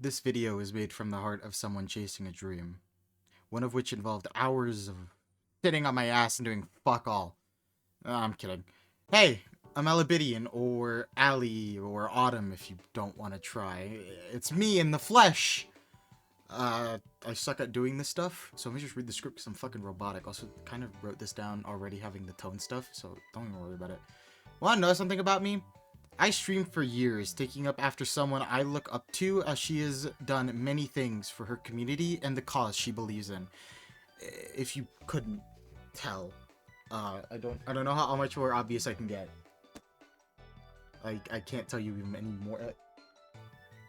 This video is made from the heart of someone chasing a dream, one of which involved hours of sitting on my ass and doing fuck all. I'm kidding. Hey, I'm Alabidian, or Alli, or Autumn if you don't want to try. It's me in the flesh! I suck at doing this stuff, so let me just read the script because I'm fucking robotic. Also, kind of wrote this down already having the tone stuff, so don't even worry about it. Want to know something about me? I streamed for years, taking up after someone I look up to, as she has done many things for her community and the cause she believes in. If you couldn't tell, I don't know how much more obvious I can get. I can't tell you even any more.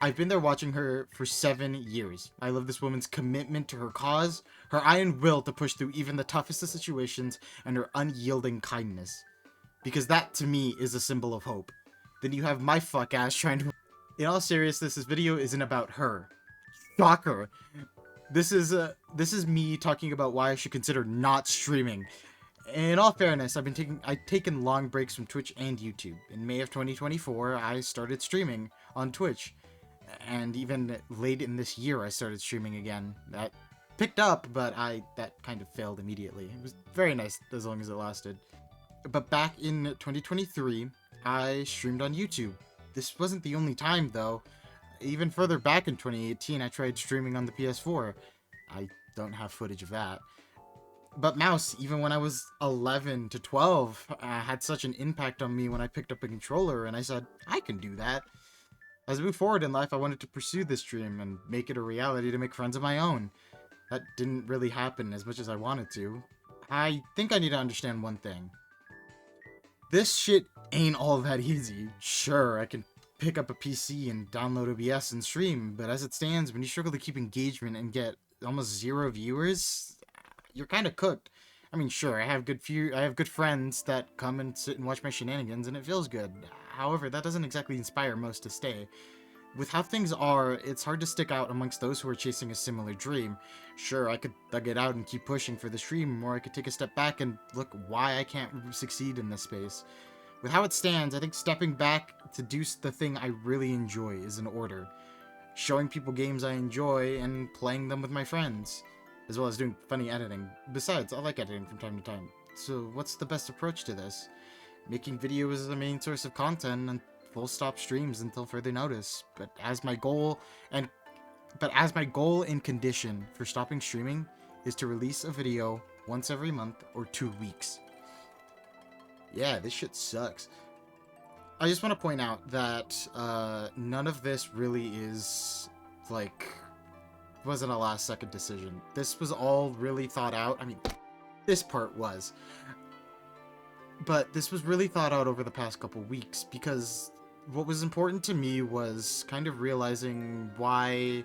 I've been there watching her for 7 years. I love this woman's commitment to her cause, her iron will to push through even the toughest of situations, and her unyielding kindness. Because that, to me, is a symbol of hope. Then you have my fuck ass trying to... In all seriousness, this video isn't about her. Shocker! This is me talking about why I should consider not streaming. In all fairness, I've taken long breaks from Twitch and YouTube. In May of 2024, I started streaming on Twitch. And even late in this year, I started streaming again. That picked up, but that kind of failed immediately. It was very nice as long as it lasted. But back in 2023, I streamed on YouTube. This wasn't the only time, though. Even further back in 2018, I tried streaming on the PS4. I don't have footage of that. But Mouse, even when I was 11 to 12, had such an impact on me when I picked up a controller, and I said, I can do that. As I move forward in life, I wanted to pursue this dream and make it a reality to make friends of my own. That didn't really happen as much as I wanted to. I think I need to understand one thing. This shit ain't all that easy. Sure, I can pick up a PC and download OBS and stream, but as it stands, when you struggle to keep engagement and get almost 0 viewers, you're kind of cooked. I mean, sure, I have good friends that come and sit and watch my shenanigans, and it feels good. However, that doesn't exactly inspire most to stay. With how things are, it's hard to stick out amongst those who are chasing a similar dream. Sure, I could thug it out and keep pushing for the stream, or I could take a step back and look why I can't succeed in this space. With how it stands, I think stepping back to do the thing I really enjoy is in order. Showing people games I enjoy and playing them with my friends, as well as doing funny editing. Besides, I like editing from time to time. So what's the best approach to this? Making videos is the main source of content and full stop streams until further notice. But as my goal and condition for stopping streaming is to release a video once every month or 2 weeks. Yeah, this shit sucks. I just want to point out that none of this really is wasn't a last second decision. This was all really thought out. I mean, this part was. But this was really thought out over the past couple weeks, because what was important to me was kind of realizing why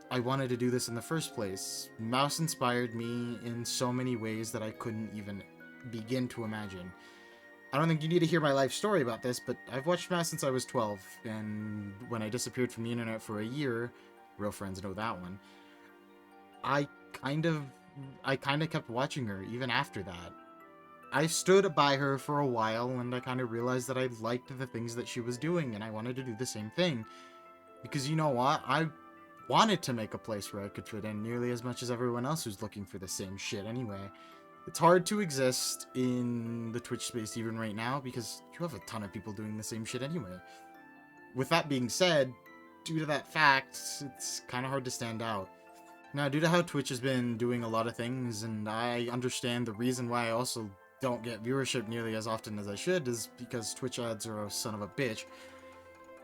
I wanted to do this in the first place. Mouse inspired me in so many ways that I couldn't even begin to imagine. I don't think you need to hear my life story about this, but I've watched Mouse since I was 12, and when I disappeared from the internet for a year, real friends know that one, I kind of kept watching her even after that. I stood by her for a while, and I kind of realized that I liked the things that she was doing, and I wanted to do the same thing. Because you know what? I wanted to make a place where I could fit in nearly as much as everyone else who's looking for the same shit anyway. It's hard to exist in the Twitch space even right now, because you have a ton of people doing the same shit anyway. With that being said, due to that fact, it's kind of hard to stand out. Now, due to how Twitch has been doing a lot of things, and I understand the reason why I also don't get viewership nearly as often as I should, is because Twitch ads are a son of a bitch.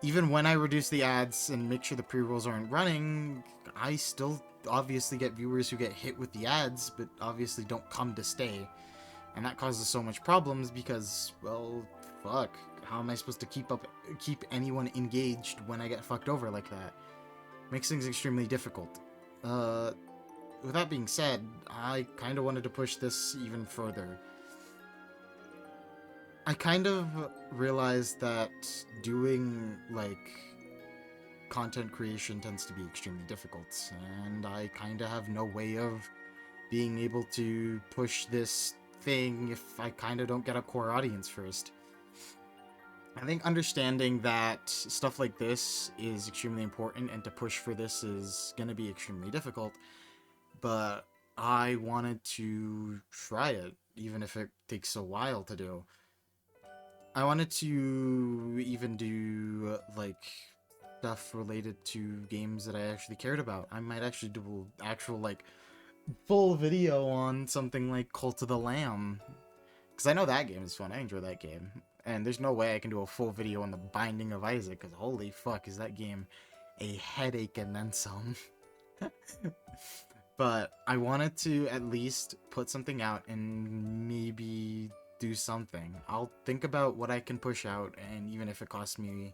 Even when I reduce the ads and make sure the pre-rolls aren't running, I still obviously get viewers who get hit with the ads, but obviously don't come to stay. And that causes so much problems because, well, fuck. How am I supposed to keep anyone engaged when I get fucked over like that? Makes things extremely difficult. With that being said, I kind of wanted to push this even further. I kind of realized that doing, content creation tends to be extremely difficult, and I kind of have no way of being able to push this thing if I kind of don't get a core audience first. I think understanding that stuff like this is extremely important and to push for this is going to be extremely difficult, but I wanted to try it, even if it takes a while to do. I wanted to even do, like, stuff related to games that I actually cared about. I might actually do actual, like, full video on something like Cult of the Lamb. Because I know that game is fun. I enjoy that game. And there's no way I can do a full video on the Binding of Isaac, because holy fuck, is that game a headache and then some. But I wanted to at least put something out and maybe do something. I'll think about what I can push out, and even if it costs me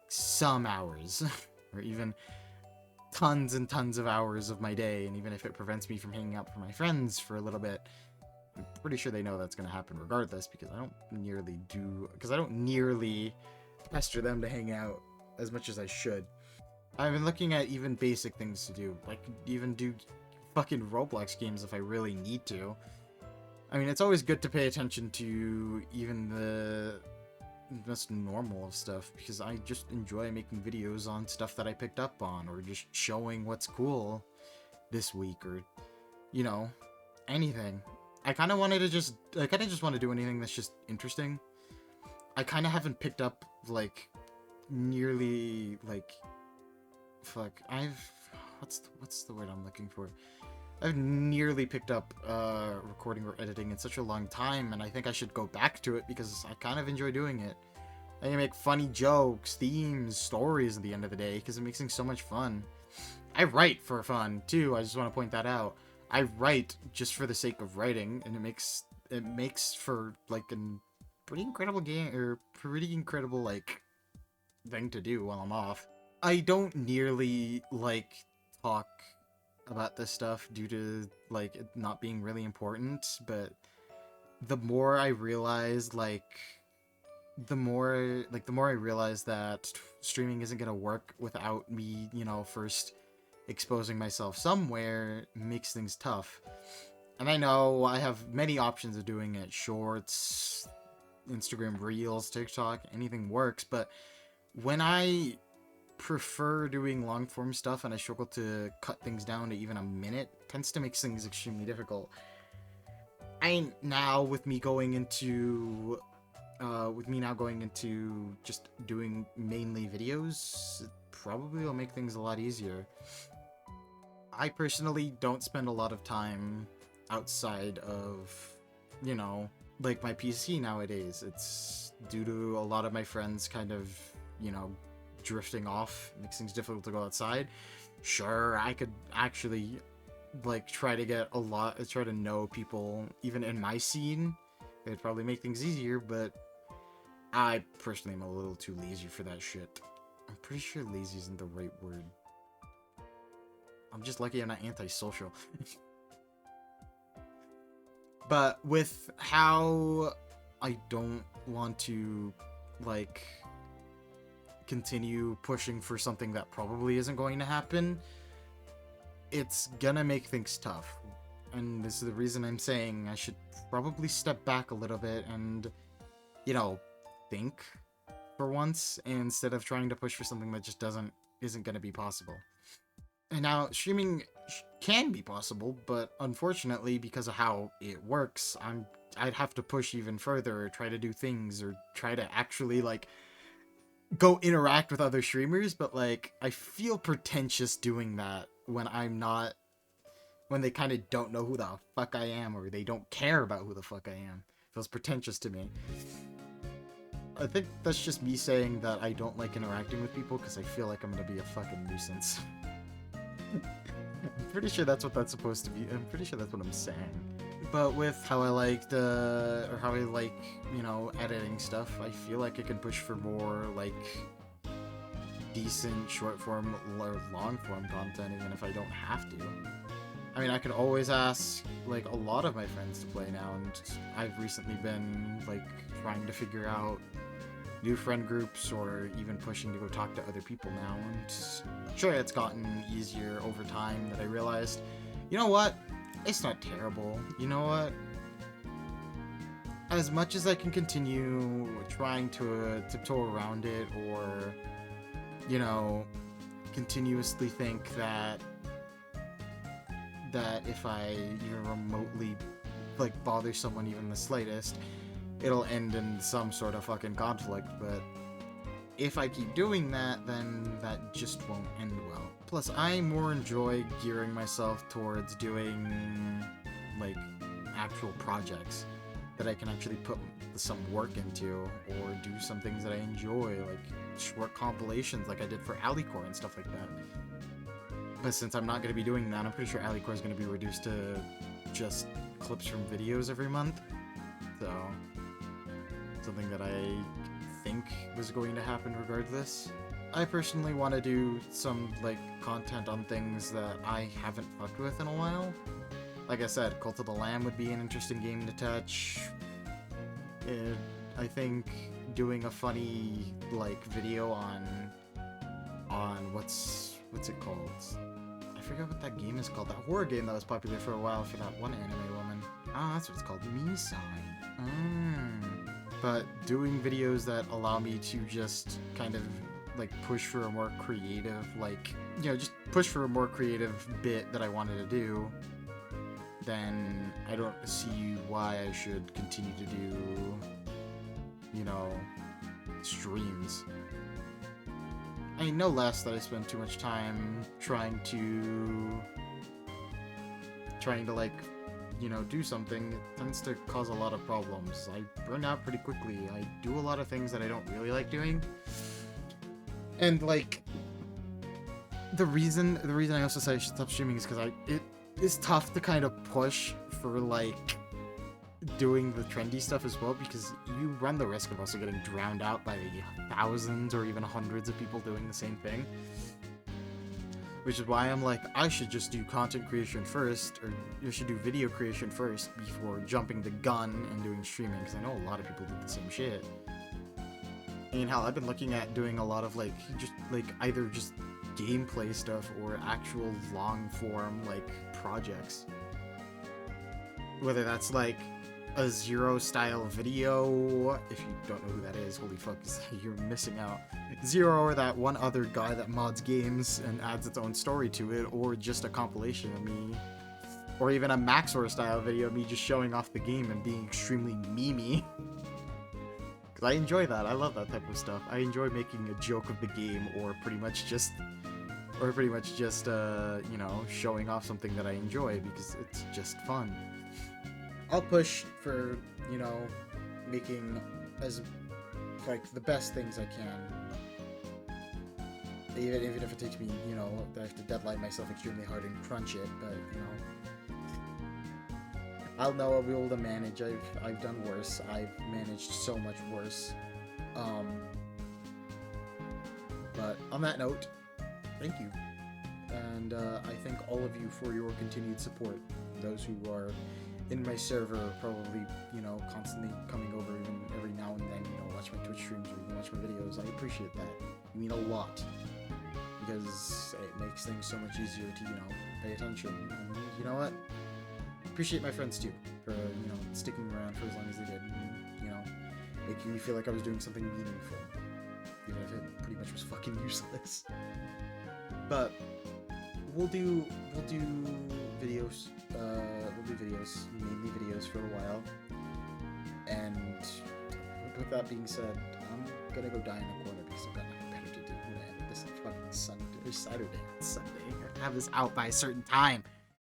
some hours, or even tons and tons of hours of my day, and even if it prevents me from hanging out with my friends for a little bit, I'm pretty sure they know that's going to happen regardless, because I don't nearly pester them to hang out as much as I should. I've been looking at even basic things to do, like even do fucking Roblox games if I really need to. I mean, it's always good to pay attention to even the most normal of stuff, because I just enjoy making videos on stuff that I picked up on, or just showing what's cool this week, or, you know, anything. I kind of want to do anything that's just interesting. I kind of haven't picked up, like, nearly, like, what's the word I'm looking for? I've nearly picked up recording or editing in such a long time, and I think I should go back to it because I kind of enjoy doing it. I can make funny jokes, themes, stories at the end of the day because it makes things so much fun. I write for fun too. I just want to point that out. I write just for the sake of writing, and it makes for like a pretty incredible game, or pretty incredible like thing to do while I'm off. I don't nearly like talk about this stuff due to like it not being really important, but the more I realize the more I realize that streaming isn't gonna work without me, first exposing myself somewhere, makes things tough. And I know I have many options of doing it: shorts, Instagram Reels, TikTok, anything works. But when I prefer doing long form stuff and I struggle to cut things down to even a minute, it tends to make things extremely difficult. Now with me going into just doing mainly videos, it probably will make things a lot easier. I personally don't spend a lot of time outside of, like my PC nowadays. It's due to a lot of my friends kind of, drifting off, makes things difficult to go outside. Sure, I could actually try to know people even in my scene. It'd probably make things easier, but I personally am a little too lazy for that shit. I'm pretty sure lazy isn't the right word. I'm just lucky I'm not antisocial. But with how I don't want to continue pushing for something that probably isn't going to happen, it's gonna make things tough. And this is the reason I'm saying I should probably step back a little bit and, think for once, instead of trying to push for something that just isn't gonna be possible. And now, streaming can be possible, but unfortunately, because of how it works, I'd have to push even further, or try to do things, or try to actually, go interact with other streamers, but, I feel pretentious doing that when they kind of don't know who the fuck I am, or they don't care about who the fuck I am. It feels pretentious to me. I think that's just me saying that I don't like interacting with people because I feel like I'm gonna be a fucking nuisance. I'm pretty sure that's what that's supposed to be. I'm pretty sure that's what I'm saying. But with how I editing stuff, I feel like I can push for more, decent short form or long form content, even if I don't have to. I mean, I could always ask, a lot of my friends to play now, and I've recently been, trying to figure out new friend groups, or even pushing to go talk to other people now, and sure, it's gotten easier over time that I realized, you know what? It's not terrible. You know what? as much as I can continue trying to tiptoe around it, or, you know, continuously think that if I even remotely, like, bother someone even the slightest, it'll end in some sort of fucking conflict, but if I keep doing that, then that just won't end well. Plus, I more enjoy gearing myself towards doing, like, actual projects that I can actually put some work into, or do some things that I enjoy, like short compilations like I did for Alli and stuff like that. But since I'm not going to be doing that, I'm pretty sure Alli is going to be reduced to just clips from videos every month. So, something that I think was going to happen regardless. I personally want to do some, like, content on things that I haven't fucked with in a while. Like I said, Cult of the Lamb would be an interesting game to touch. I think doing a funny, like, video on what's it called? I forget what that game is called. That horror game that was popular for a while for that one anime woman. Oh, that's what it's called. Me-sign. But doing videos that allow me to just kind of, like, push for a more creative, like, you know, just push for a more creative bit that I wanted to do, then I don't see why I should continue to do, you know, streams. I know less that I spend too much time trying to, like, you know, do something. It tends to cause a lot of problems. I burn out pretty quickly. I do a lot of things that I don't really like doing. And, like, the reason I also say I should stop streaming is because it is tough to kind of push for, like, doing the trendy stuff as well, because you run the risk of also getting drowned out by thousands or even hundreds of people doing the same thing. Which is why I'm like, I should just do content creation first, or you should do video creation first before jumping the gun and doing streaming, because I know a lot of people do the same shit. And hell, I've been looking at doing a lot of, like, just, like, either just gameplay stuff or actual long-form, like, projects. Whether that's, like, a Zero-style video, if you don't know who that is, holy fuck, you're missing out. Zero, or that one other guy that mods games and adds its own story to it, or just a compilation of me. Or even a Maxor-style video of me just showing off the game and being extremely memey. Because I enjoy that, I love that type of stuff. I enjoy making a joke of the game, or pretty much just, you know, showing off something that I enjoy, because it's just fun. I'll push for, you know, making as, like, the best things I can. Even if it takes me, you know, I have to deadline myself extremely hard and crunch it, but, you know, I'll know I'll be able to manage. I've done worse. I've managed so much worse. But on that note, thank you. And I thank all of you for your continued support. Those who are in my server, probably, you know, constantly coming over even every now and then, you know, watch my Twitch streams or even watch my videos. I appreciate that. You mean a lot. Because it makes things so much easier to, you know, pay attention. And you know what? Appreciate my friends too, for, you know, sticking around for as long as they did. And, you know, making me feel like I was doing something meaningful. Even if it pretty much was fucking useless. But we'll do videos. We'll do videos, mainly videos for a while. And with that being said, I'm gonna go die in a corner because I've got nothing better to do than this fucking Saturday, Sunday. I have this out by a certain time.